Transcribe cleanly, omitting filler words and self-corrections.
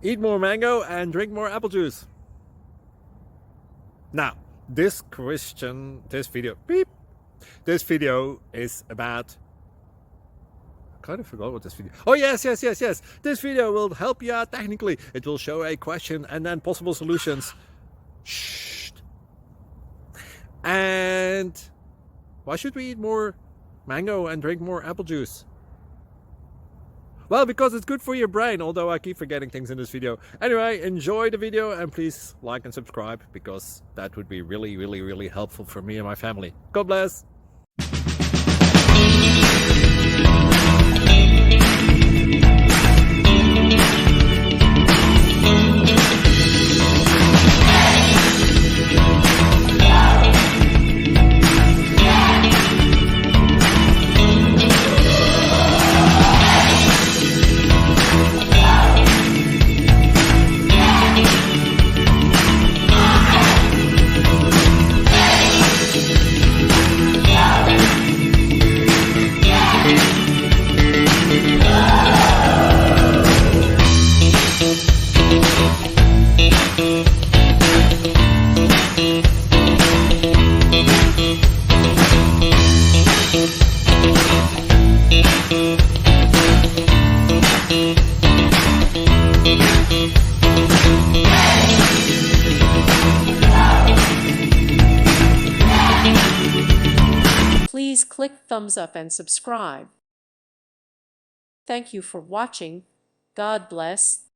Eat more mango and drink more apple juice. Now, this video is about, I kind of forgot what this video. Oh, yes. This video will help you out technically. It will show a question and then possible solutions. Shh. And why should we eat more mango and drink more apple juice? Well, because it's good for your brain, although I keep forgetting things in this video. Anyway, enjoy the video and please like and subscribe, because that would be really helpful for me and my family. God bless! Please click thumbs up and subscribe. Thank you for watching. God bless.